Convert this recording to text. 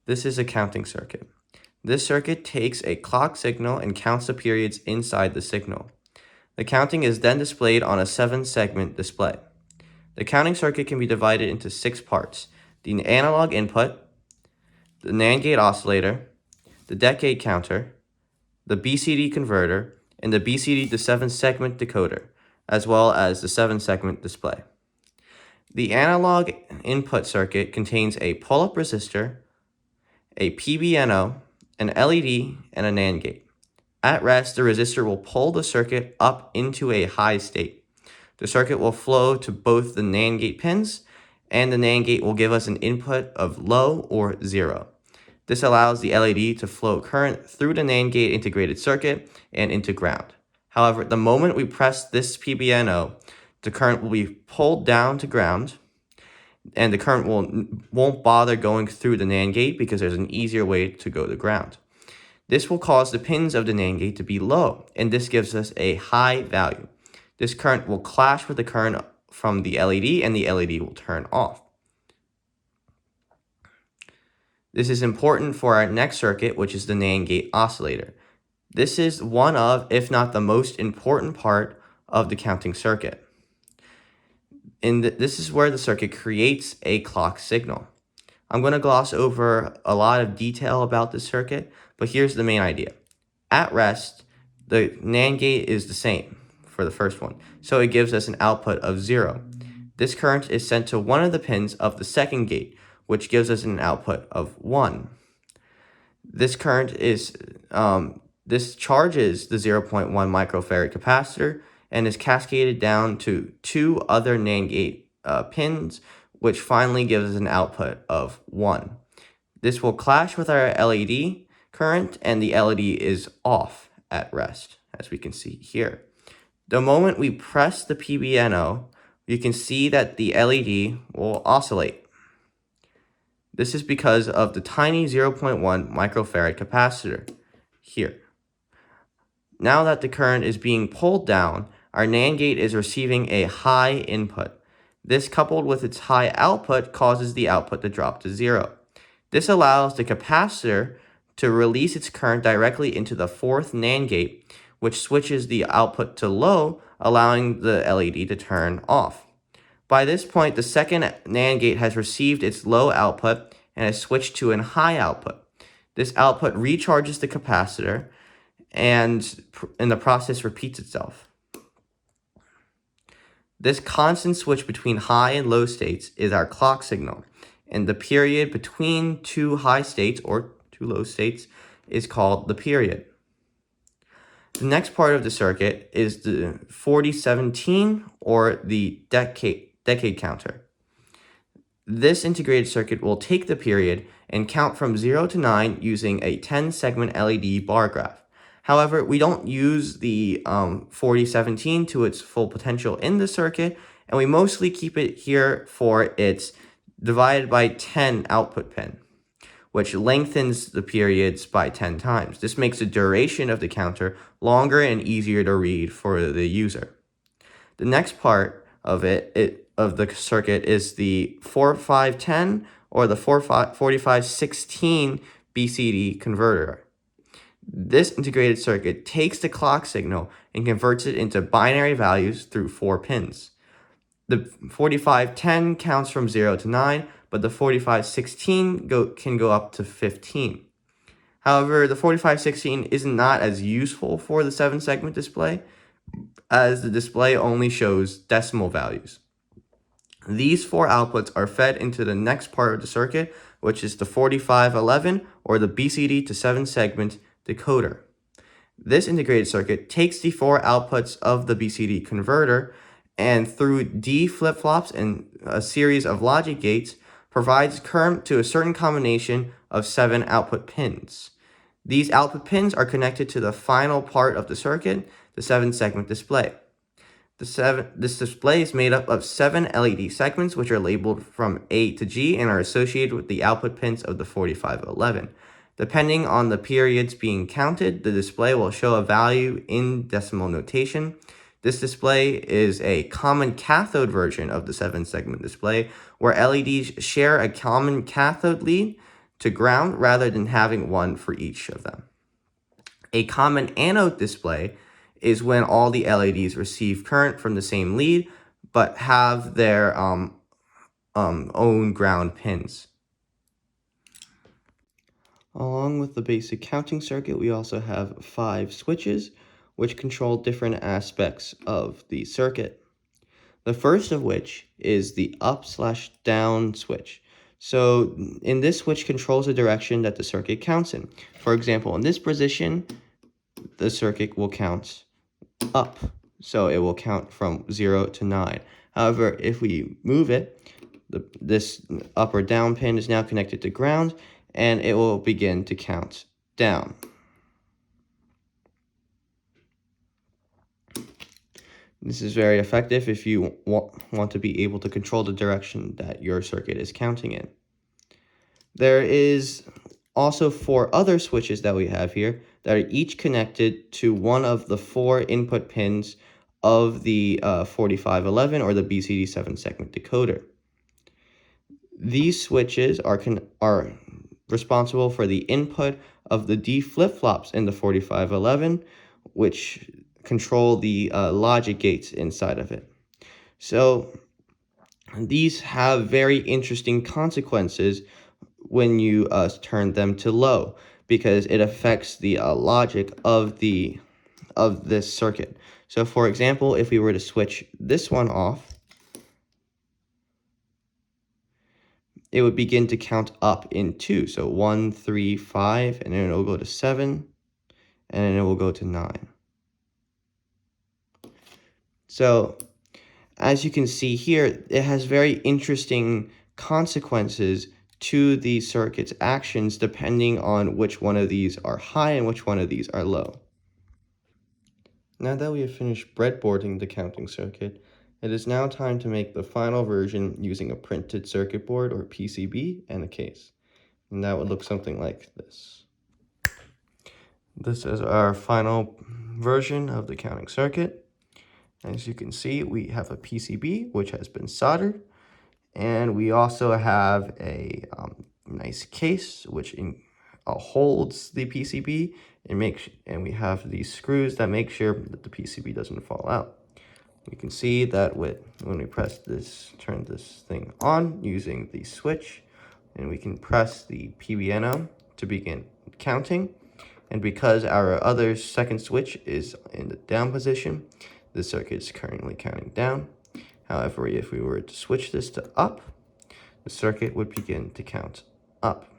This is a counting circuit. This circuit takes a clock signal and counts the periods inside the signal. The counting is then displayed on a 7-segment display. The counting circuit can be divided into 6 parts: the analog input, the NAND gate oscillator, the decade counter, the BCD converter, and the BCD to 7-segment decoder, as well as the 7-segment display. The analog input circuit contains a pull-up resistor, a PBNO, an LED, and a NAND gate. At rest, the resistor will pull the circuit up into a high state. The circuit will flow to both the NAND gate pins, and the NAND gate will give us an input of low or 0. This allows the LED to flow current through the NAND gate integrated circuit and into ground. However, the moment we press this PBNO, the current will be pulled down to ground, and the current won't bother going through the NAND gate because there's an easier way to go to ground. This will cause the pins of the NAND gate to be low, and this gives us a high value. This current will clash with the current from the LED, and the LED will turn off. This is important for our next circuit, which is the NAND gate oscillator. This is one of, if not the most important part of the counting circuit. This is where the circuit creates a clock signal. I'm going to gloss over a lot of detail about this circuit, but here's the main idea. At rest, the NAND gate is the same for the first one, so it gives us an output of 0. This current is sent to one of the pins of the second gate, which gives us an output of 1. This current is this charges the 0.1 microfarad capacitor and is cascaded down to 2 other NAND gate pins, which finally gives us an output of 1. This will clash with our LED current, and the LED is off at rest, as we can see here. The moment we press the PBNO, you can see that the LED will oscillate. This is because of the tiny 0.1 microfarad capacitor here. Now that the current is being pulled down, our NAND gate is receiving a high input. This, coupled with its high output, causes the output to drop to 0. This allows the capacitor to release its current directly into the 4th NAND gate, which switches the output to low, allowing the LED to turn off. By this point, the second NAND gate has received its low output and has switched to a high output. This output recharges the capacitor, and in the process repeats itself. This constant switch between high and low states is our clock signal, and the period between 2 high states or 2 low states is called the period. The next part of the circuit is the 4017 or the decade counter. This integrated circuit will take the period and count from 0 to 9 using a 10-segment LED bar graph. However, we don't use the 4017 to its full potential in the circuit, and we mostly keep it here for its divided by 10 output pin, which lengthens the periods by 10 times. This makes the duration of the counter longer and easier to read for the user. The next part of the circuit is the 4510 or the 4516 BCD converter. This integrated circuit takes the clock signal and converts it into binary values through 4 pins. The 4510 counts from 0 to 9, but the 4516 can go up to 15. However, the 4516 is not as useful for the 7-segment display, as the display only shows decimal values. These 4 outputs are fed into the next part of the circuit, which is the 4511 or the BCD to 7-segment decoder. This integrated circuit takes the 4 outputs of the BCD converter and through D flip-flops and a series of logic gates provides current to a certain combination of 7 output pins. These output pins are connected to the final part of the circuit, the 7-segment display. This display is made up of 7 LED segments, which are labeled from A to G and are associated with the output pins of the 4511. Depending on the periods being counted, the display will show a value in decimal notation. This display is a common cathode version of the 7-segment display, where LEDs share a common cathode lead to ground rather than having one for each of them. A common anode display is when all the LEDs receive current from the same lead but have their own ground pins. Along with the basic counting circuit, we also have 5 switches which control different aspects of the circuit. The first of which is the up/down switch. So in this switch controls the direction that the circuit counts in. For example, in this position, the circuit will count up. So it will count from 0 to 9. However, if we move it, this up or down pin is now connected to ground, and it will begin to count down. This is very effective if you want to be able to control the direction that your circuit is counting in. There is also 4 other switches that we have here that are each connected to one of the 4 input pins of the 4511 or the BCD 7-segment decoder. These switches are responsible for the input of the D flip-flops in the 4511, which control the logic gates inside of it. So these have very interesting consequences when you turn them to low, because it affects the logic of this circuit. So for example, if we were to switch this one off, it would begin to count up in 2. So 1, 3, 5, and then it will go to 7, and then it will go to 9. So as you can see here, it has very interesting consequences to the circuit's actions depending on which one of these are high and which one of these are low. Now that we have finished breadboarding the counting circuit, it is now time to make the final version using a printed circuit board or PCB and a case. And that would look something like this. This is our final version of the counting circuit. As you can see, we have a PCB which has been soldered, and we also have a nice case which holds the PCB, and we have these screws that make sure that the PCB doesn't fall out. We can see that when we turn this thing on using the switch, and we can press the PBNO to begin counting. And because our other second switch is in the down position, the circuit is currently counting down. However, if we were to switch this to up, the circuit would begin to count up.